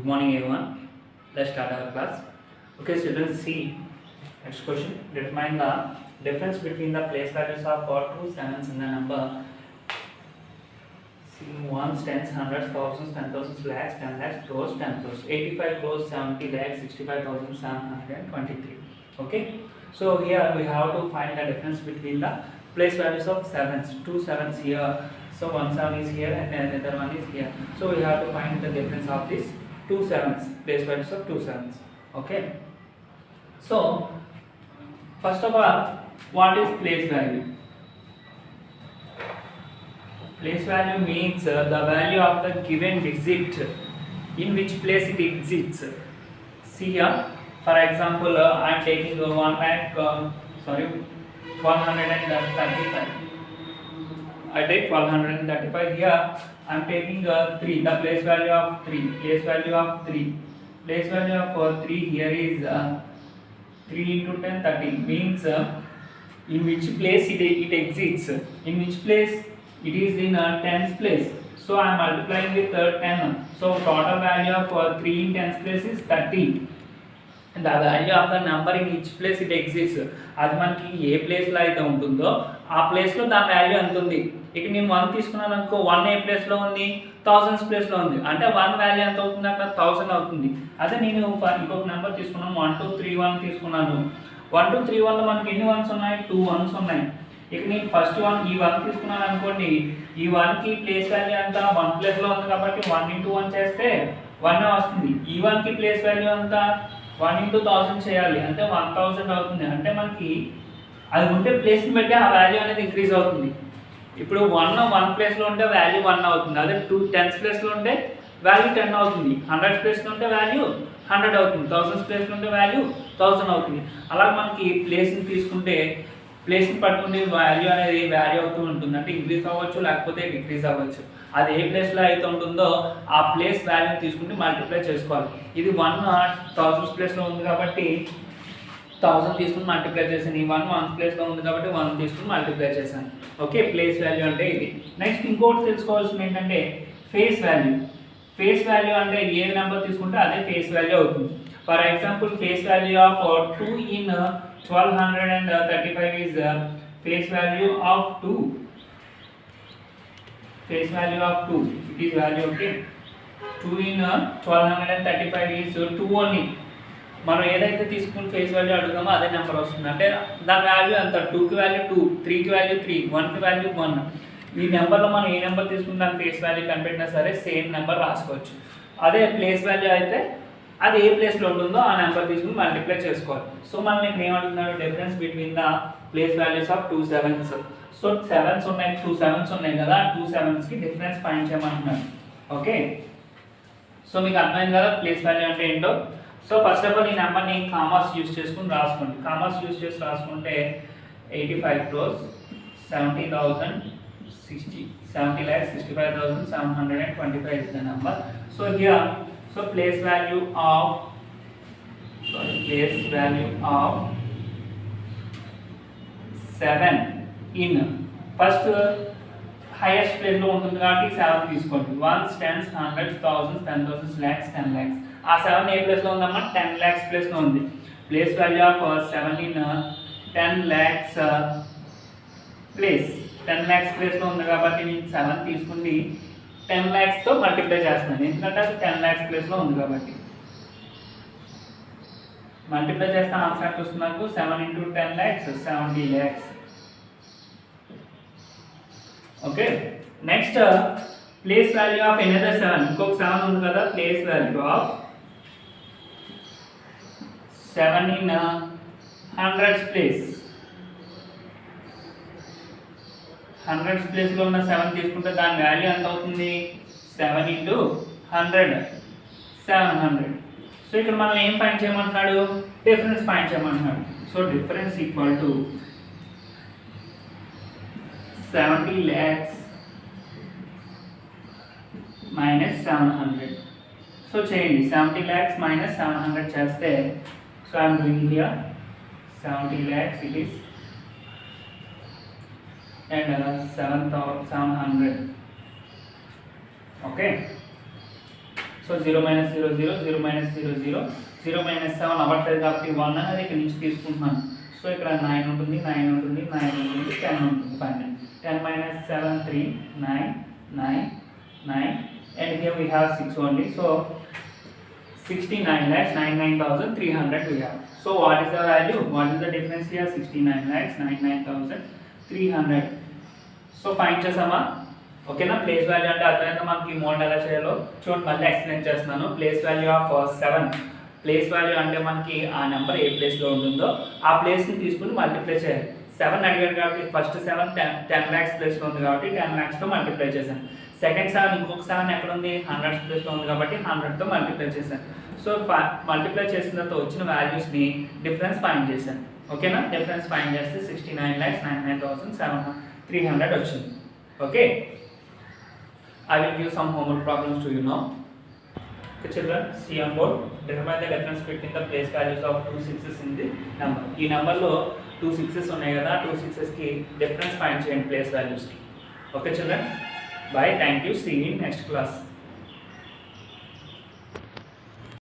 Good morning, everyone. Let's start our class. Okay, students, see next question. Determine the difference between the place values of two sevens in the number. See, ones, tens, hundreds, thousands, 10,000, lakhs, 10 lakhs, crores, 10 crores, 85 crores, 70 lakhs, 65,723. Okay. So here we have to find the difference between the place values of sevens. Two sevens here. So one seven is here and another one is here. So we have to find the difference of these two sevens, place values of two sevens. Okay. So first of all, what is place value? Place value means the value of the given digit in which place it exists. See here, for example, I am taking 135. I take 135 here. I am taking 3. The place value of 3. Place value of 3. Place value of 3 here is 3 into 10, 30. Means in which place it exists. In which place it is in tens place. So I am multiplying with 10. So total value of 3 in tens place is 30. The value of the number in each place it exists. అది మనకి ఏ ప్లేస్లో అయితే ఉంటుందో ఆ ప్లేస్లో దాని value ఎంత ఉంది. ఇక నేను 1 తీసుకున్నాను అనుకో, 1 ఏ ప్లేస్లో ఉంది, థౌసండ్స్ ప్లేస్లో ఉంది, అంటే 1 వాల్యూ ఎంత అవుతుంది, అక్కడ 1000 అవుతుంది. అదే నేను ఇంకొక నెంబర్ తీసుకున్నాను, 1231 తీసుకున్నాను. 1231లో మనకి ఎన్ని వన్స్ ఉన్నాయి, 2 వన్స్ ఉన్నాయి. ఇక నేను ఫస్ట్ వన్ ఈ 1 తీసుకున్నాను అనుకోండి, ఈ 1కి ప్లేస్ వాల్యూ అంతా 1 ప్లేస్లో ఉంది కాబట్టి 1 into 1 చేస్తే 1 వస్తుంది. ఈ 1కి ప్లేస్ వాల్యూ అంతా 1 into 1000 చేయాలి, అంటే 1000 అవుతుంది. అంటే మనకి అది ఉంటే ప్లేస్ని బట్టి ఆ వాల్యూ అనేది ఇంక్రీజ్ అవుతుంది. ఇప్పుడు 1 ప్లేస్లో ఉంటే వాల్యూ 1 అవుతుంది. అదే 2 టెన్స్ ప్లేస్లో ఉంటే వాల్యూ 10 అవుతుంది. 100 ప్లేస్లో ఉంటే వాల్యూ 100 అవుతుంది. 1000 ప్లేస్లో ఉంటే వాల్యూ 1000 అవుతుంది. అలా మనకి ప్లేస్ని తీసుకుంటే ప్లేస్ని పట్టుకునే వాల్యూ అనేది వాల్యూ అవుతూ ఉంటుంది. అంటే ఇంక్రీజ్ అవ్వచ్చు, లేకపోతే డిక్రీజ్ అవ్వచ్చు. అది ఏ ప్లేస్లో అయితే ఉంటుందో ఆ ప్లేస్ వాల్యూ తీసుకుంటే మల్టిప్లై చేసుకోవాలి. ఇది 1 1000 ప్లేస్లో ఉంది కాబట్టి 1000 తీసుకుని మల్టిప్లై చేశాను. ఈ 1 ప్లేస్లో ఉంది కాబట్టి 1 తీసుకుని మల్టిప్లై చేశాను. ఓకే, ప్లేస్ వాల్యూ అంటే ఇది. నెక్స్ట్ ఇంకోటి తెలుసుకోవాల్సింది ఏంటంటే ఫేస్ వాల్యూ. ఫేస్ వాల్యూ అంటే ఏ నెంబర్ తీసుకుంటే అదే ఫేస్ వాల్యూ అవుతుంది. For example, face value of 2 in 1235 is face value of 2. Face value of 2. It is value, okay. 2 in 1235 is 2 only. మనం ఏదైతే తీసుకుని ఫేస్ వాల్యూ అడుగుతామో అదే నెంబర్ వస్తుంది. అంటే దాని వాల్యూ ఎంత, 2కి వాల్యూ 2, 3కి వాల్యూ 3, 1కి వాల్యూ 1. ఈ నెంబర్లో మనం ఏ నెంబర్ తీసుకుని దాని ఫేస్ వాల్యూ కనిపెట్టినా సరే సేమ్ నెంబర్ రాసుకోవచ్చు. అదే ప్లేస్ వాల్యూ అయితే అది ఏ ప్లేస్లో ఉంటుందో ఆ నెంబర్ తీసుకుని మల్టిప్లై చేసుకోవాలి. సో మనం ఇక్కడ ఏమంటున్నాడు, difference between the place values of 2 sevens. So 7s ఉన్నాయి, 2 sevens ఉన్నాయి కదా, 2 sevensకి డిఫరెన్స్ ఫైండ్ చేయమంటున్నాడు. ఓకే, సో మీకు అర్థమైంది కదా ప్లేస్ వాల్యూ అంటే ఏంటో. సో ఫస్ట్ ఆఫ్ ఆల్ ఈ నెంబర్ని కామర్స్ యూజ్ చేసుకుని రాసుకోండి. కామర్స్ యూజ్ చేసి రాసుకుంటే 85 crores 70,65,725 is the number. So here, so place value of 7 in first highest place లో ఉంటుంది కాబట్టి 7 తీసుకోండి. 1s, 10s, 100s, 1000s, 10,000, lakhs, 10 lakhs. ఆ 7 ఏ ప్లేస్ లో ఉందమ్మా, 10 lakhs ప్లేస్ లో ఉంది. Place value of 7 in 10 lakhs place. 10 lakhs place లో ఉంది కాబట్టి నేను 7 తీసుకుని 10 lakhs తో మల్టిప్లై చేస్తున్నాను, ఎందుకంటే అది 10 lakhs ప్లేస్ లో ఉంది కాబట్టి. మల్టిప్లై చేస్తే ఆన్సర్ ఎంత వస్తుంది నాకు, 7 into 10 lakhs 70 lakhs. Okay, next place value of another 7. ఇంకొక 7 ఉంది కదా, place value of 7 in 100s place. 100s ప్లేస్లో ఉన్న 7 తీసుకుంటే దాని వాల్యూ ఎంత అవుతుంది, 7 into 100, 700. సో ఇక్కడ మనం ఏం ఫైండ్ చేయమంటున్నాడు, డిఫరెన్స్ ఫైండ్ చేయమంటున్నాడు. So difference equal to 70 lakhs minus 700. So చేయండి, 70 lakhs minus 700 చేస్తే, so I'm doing here 70 lakhs it is and 700. Okay, so so 0 minus 0 0 0 minus 0 0 0 minus 7 అవ్వట్లేదు కాబట్టి 1 అనేది ఇక్కడ నుంచి తీసుకుంటున్నాను. సో ఇక్కడ 9 ఉంటుంది 9 ఉంటుంది 9 ఉంటుంది 10 ఉంటుంది final 10 minus 7 3 9 9 9 and here we have 6 only. So 69 lakhs 99,300 we have. So what is the value? What is the difference here? 69 lakhs 99,300. So find chesama. Okay na, place value అంటే అర్థమైందా మనకి మోడ్ ఎలా చేయాలో చూడండి. మళ్ళీ ఎక్స్ప్లెయిన్ చేస్తున్నాను. Place value of 7. Place value అంటే మనకి ఆ నెంబర్ ఏ ప్లేస్లో ఉంటుందో ఆ ప్లేస్ని తీసుకుని మల్టిప్లై చేయాలి. 7 అడిగాడు కాబట్టి ఫస్ట్ 7 10 lakhs ప్లేస్లో ఉంది కాబట్టి 10 lakhsతో మల్టిప్లై చేశాను. సెకండ్ 7 ఇంకొక 7 ఎక్కడ ఉంది 100 ప్లేస్లో ఉంది కాబట్టి 100తో మల్టిప్లై చేశాను. సో మల్టిప్లై చేసిన తర్వాత వచ్చిన వాల్యూస్ని డిఫరెన్స్ ఫైండ్ చేశాను. ఓకేనా, డిఫరెన్స్ ఫైండ్ చేస్తే 69,99,300 వచ్చింది. Okay, I will give some homework problems to you now. Okay children, see on board. Determine the difference between the place values of two sixes in the number. ఈ నెంబర్లో 2 6s ఉన్నాయి కదా, 2 6sకి difference find చేయండి place వాల్యూస్కి. Okay children, bye, thank you, see you in next class.